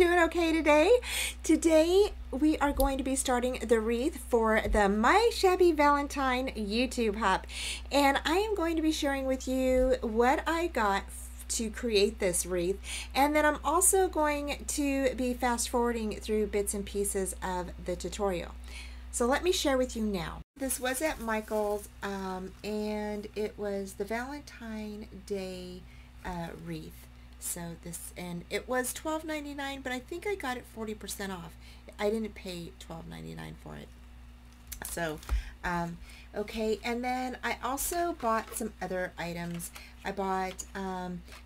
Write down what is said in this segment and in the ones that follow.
doing okay today? Today we are going to be starting the wreath for the My Shabby Valentine YouTube Hop, and I am going to be sharing with you what I got to create this wreath, and then I'm also going to be fast forwarding through bits and pieces of the tutorial. So let me share with you now. This was at Michael's and it was the Valentine Day wreath. So this, and it was $12.99, but I think I got it 40% off. I didn't pay $12.99 for it. So, okay, and then I also bought some other items. I bought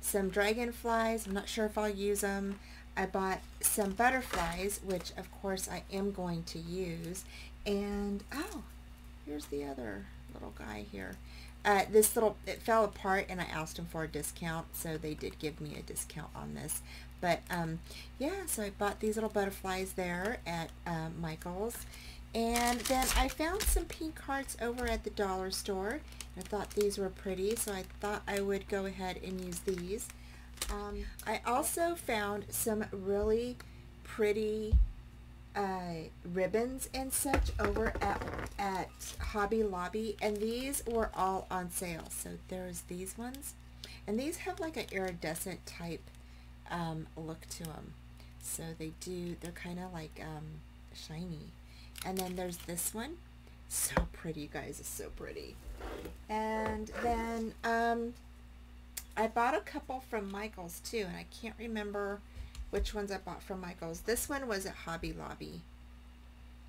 some dragonflies. I'm not sure if I'll use them. I bought some butterflies, which of course I am going to use. And, oh, here's the other little guy here. This little, it fell apart and I asked them for a discount, so they did give me a discount on this. But yeah, so I bought these little butterflies there at Michael's. And then I found some pink hearts over at the dollar store. I thought these were pretty, so I thought I would go ahead and use these. I also found some really pretty ribbons and such over at Hobby Lobby, and these were all on sale. So there's these ones, and these have like an iridescent type look to them. So they're kind of like shiny. And then there's this one, so pretty, you guys, it's so pretty. And then I bought a couple from Michael's too, and I can't remember which ones I bought from Michael's. This one was at Hobby Lobby.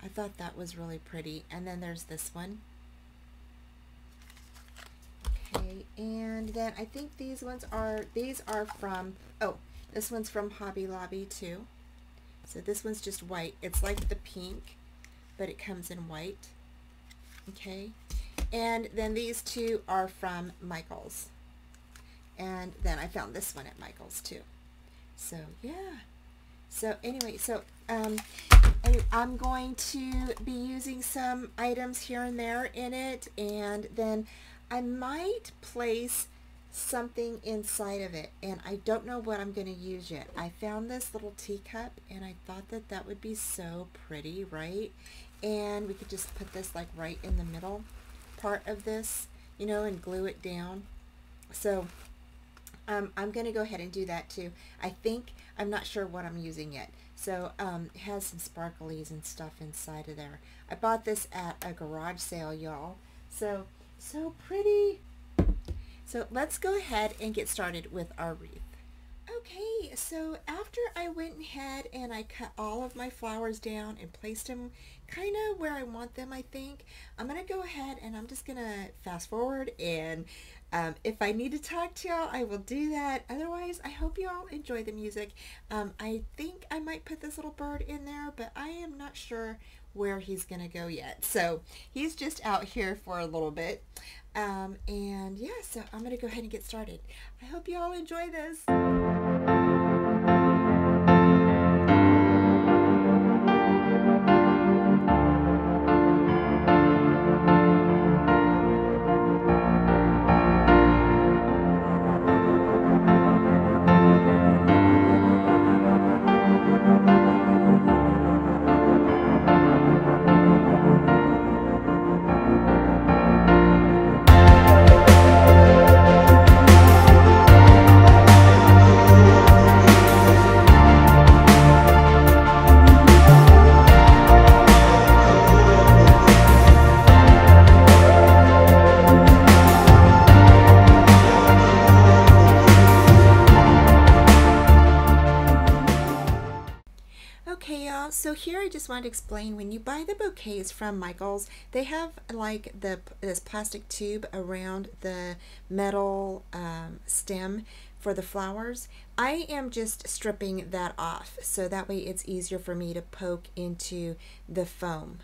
I thought that was really pretty. And then there's this one. Okay, and then I think these are from, oh, this one's from Hobby Lobby too. So this one's just white. It's like the pink, but it comes in white. Okay, and then these two are from Michael's. And then I found this one at Michael's too. So yeah, so anyway, so I'm going to be using some items here and there in it, and then I might place something inside of it, and I don't know what I'm going to use yet. I found this little teacup, and I thought that that would be so pretty, right? And we could just put this like right in the middle part of this, you know, and glue it down. So I'm going to go ahead and do that too. I'm not sure what I'm using yet. So it has some sparklies and stuff inside of there. I bought this at a garage sale, y'all. So pretty. So let's go ahead and get started with our wreath. Okay, so after I went ahead and I cut all of my flowers down and placed them kind of where I want them, I think, I'm going to go ahead and I'm just going to fast forward, and if I need to talk to y'all, I will do that. Otherwise, I hope y'all enjoy the music. I think I might put this little bird in there, but I am not sure where he's going to go yet. So he's just out here for a little bit. And yeah, so I'm going to go ahead and get started. I hope you all enjoy this. So here I just want to explain, when you buy the bouquets from Michael's, they have like this plastic tube around the metal stem for the flowers. I am just stripping that off, so that way it's easier for me to poke into the foam.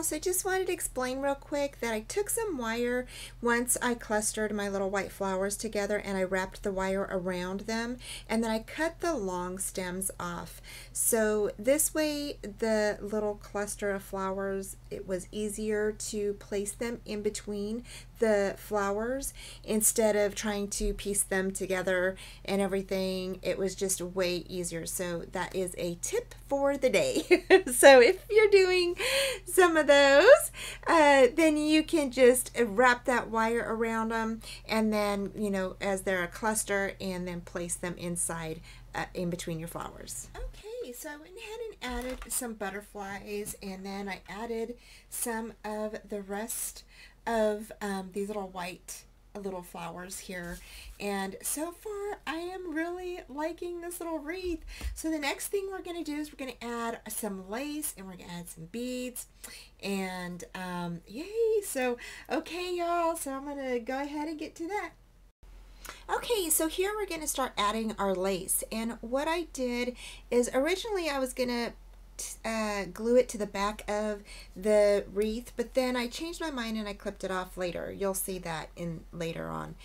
So I just wanted to explain real quick that I took some wire once I clustered my little white flowers together, and I wrapped the wire around them, and then I cut the long stems off. So this way the little cluster of flowers, it was easier to place them in between the flowers instead of trying to piece them together and everything. It was just way easier. So that is a tip for the day. So if you're doing some of those, then you can just wrap that wire around them, and then, you know, as they're a cluster, and then place them inside in between your flowers. Okay, so I went ahead and added some butterflies, and then I added some of the rest of these little white little flowers here, and so far I am really liking this little wreath. So the next thing we're going to do is we're going to add some lace, and we're going to add some beads, and yay. So okay, y'all, so I'm going to go ahead and get to that. Okay, so here we're going to start adding our lace, and what I did is originally I was going to glue it to the back of the wreath, but then I changed my mind and I clipped it off later. You'll see that in later on.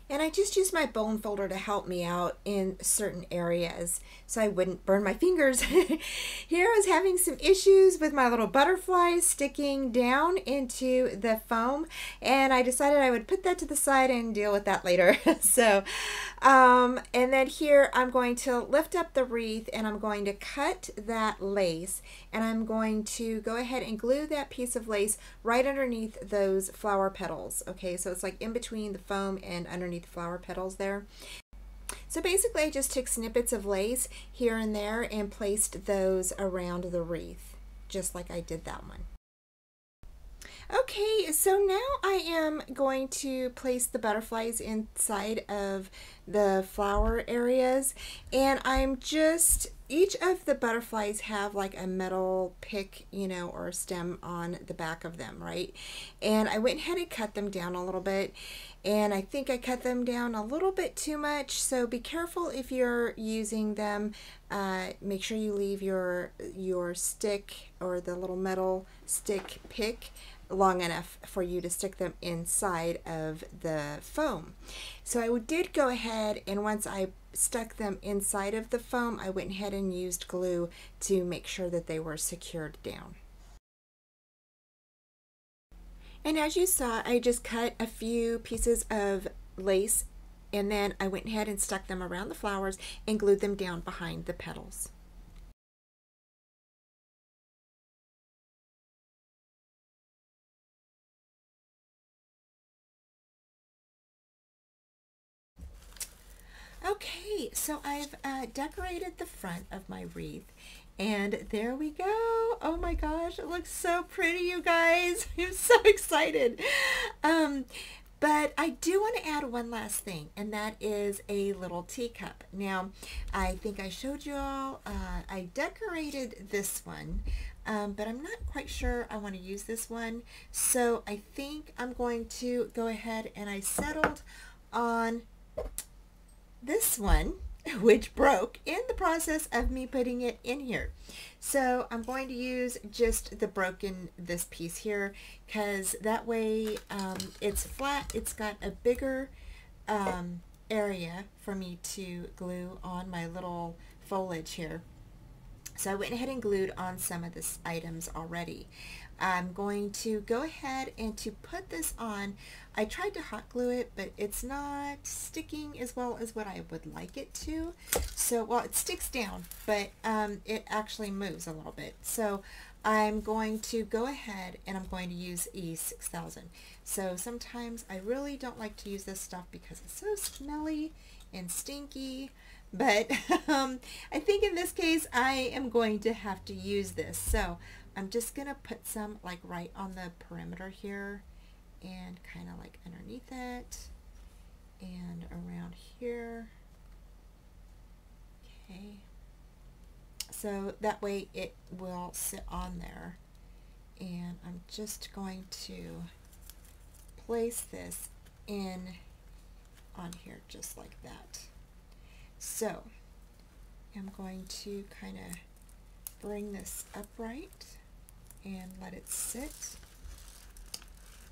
And I just used my bone folder to help me out in certain areas so I wouldn't burn my fingers. Here I was having some issues with my little butterflies sticking down into the foam, and I decided I would put that to the side and deal with that later. So, and then here I'm going to lift up the wreath, and I'm going to cut that lace, and I'm going to go ahead and glue that piece of lace right underneath those flower petals. Okay, so it's like in between the foam and underneath the flower petals there. So basically I just took snippets of lace here and there and placed those around the wreath, just like I did that one. Okay, so now I am going to place the butterflies inside of the flower areas, and I'm just, each of the butterflies have like a metal pick, you know, or stem on the back of them, right? And I went ahead and cut them down a little bit, and I think I cut them down a little bit too much, so be careful if you're using them. Make sure you leave your stick or the little metal stick pick long enough for you to stick them inside of the foam. So I did go ahead, and once I stuck them inside of the foam, I went ahead and used glue to make sure that they were secured down. And as you saw, I just cut a few pieces of lace, and then I went ahead and stuck them around the flowers and glued them down behind the petals. Okay, so I've decorated the front of my wreath, and there we go. Oh my gosh, it looks so pretty, you guys. I'm so excited. But I do want to add one last thing, and that is a little teacup. Now, I think I showed you all, I decorated this one, but I'm not quite sure I want to use this one. So I think I'm going to go ahead, and I settled on this one, which broke in the process of me putting it in here. So I'm going to use just this piece here, because that way it's flat, it's got a bigger area for me to glue on my little foliage here. So I went ahead and glued on some of the items already. I'm going to go ahead and to put this on. I tried to hot glue it, but it's not sticking as well as what I would like it to. So, well, it sticks down, but it actually moves a little bit. So I'm going to go ahead and I'm going to use E6000. So sometimes I really don't like to use this stuff because it's so smelly and stinky. But I think in this case I am going to have to use this. So I'm just going to put some like right on the perimeter here, and kind of like underneath it and around here. Okay. So that way it will sit on there. And I'm just going to place this in on here just like that. So I'm going to kind of bring this upright and let it sit.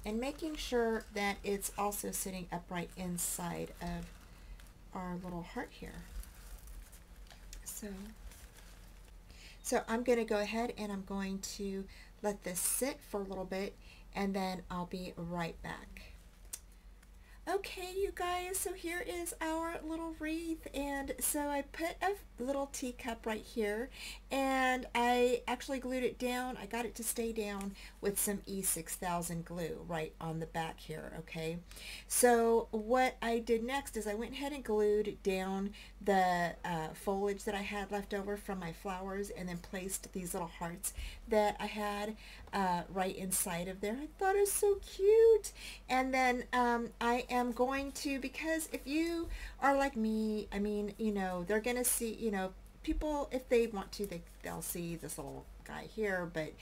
And making sure that it's also sitting upright inside of our little heart here. So I'm going to go ahead and I'm going to let this sit for a little bit, and then I'll be right back. Okay, you guys, so here is our little wreath, and so I put a little teacup right here, and I actually glued it down. I got it to stay down with some E6000 glue right on the back here, okay? So what I did next is I went ahead and glued down the foliage that I had left over from my flowers, and then placed these little hearts that I had right inside of there. I thought it was so cute. And then I am going to, because if you are like me, I mean, you know, they're gonna see, you know, people, if they want to, they'll see this little guy here, but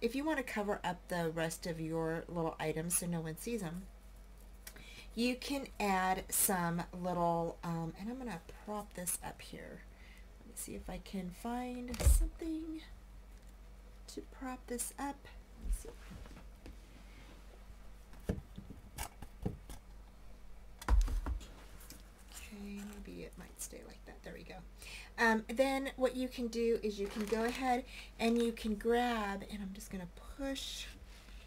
if you want to cover up the rest of your little items so no one sees them, you can add some little, and I'm gonna prop this up here. Let me see if I can find something to prop this up. Let me see. Okay, maybe it might stay like that. There we go. Then what you can do is you can go ahead and you can grab, and I'm just going to push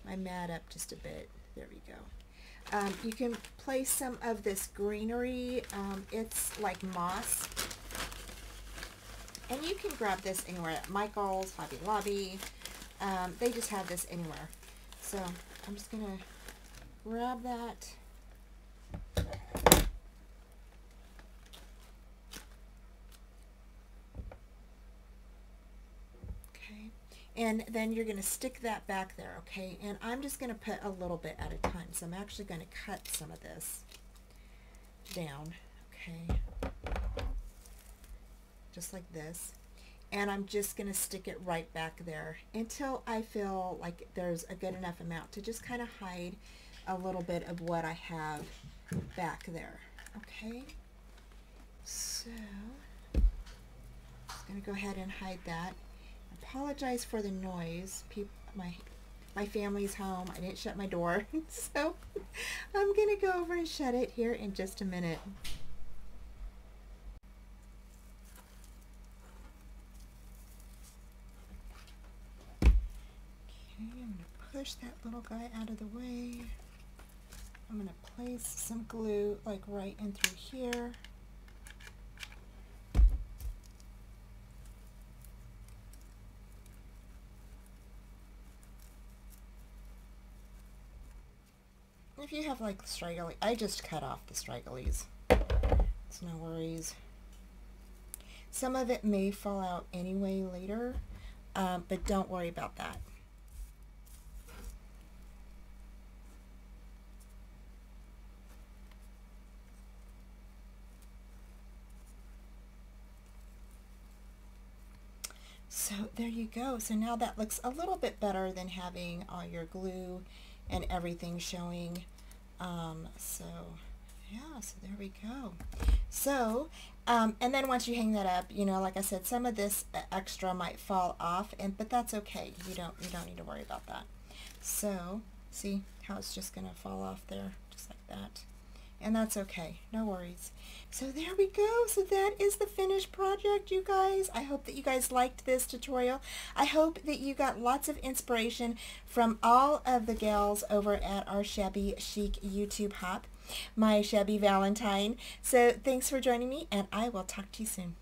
my mat up just a bit. There we go. You can place some of this greenery. It's like moss. And you can grab this anywhere at Michael's, Hobby Lobby. They just have this anywhere. So I'm just going to grab that. Okay. And then you're going to stick that back there, okay? And I'm just going to put a little bit at a time. So I'm actually going to cut some of this down, okay? Just like this. And I'm just going to stick it right back there until I feel like there's a good enough amount to just kind of hide a little bit of what I have back there. Okay, so I'm just going to go ahead and hide that. Apologize for the noise. My family's home. I didn't shut my door, so I'm going to go over and shut it here in just a minute. Push that little guy out of the way. I'm going to place some glue like right in through here. If you have like straggly, I just cut off the stragglies. It's no worries. Some of it may fall out anyway later, but don't worry about that. So there you go. So now that looks a little bit better than having all your glue and everything showing. So yeah, so there we go. So, and then once you hang that up, you know, like I said, some of this extra might fall off, but that's okay. You don't need to worry about that. So see how it's just gonna fall off there, just like that. And that's okay, no worries. So there we go. So that is the finished project, you guys. I hope that you guys liked this tutorial. I hope that you got lots of inspiration from all of the gals over at our Shabby Chic YouTube hop, my Shabby Valentine. So thanks for joining me, and I will talk to you soon.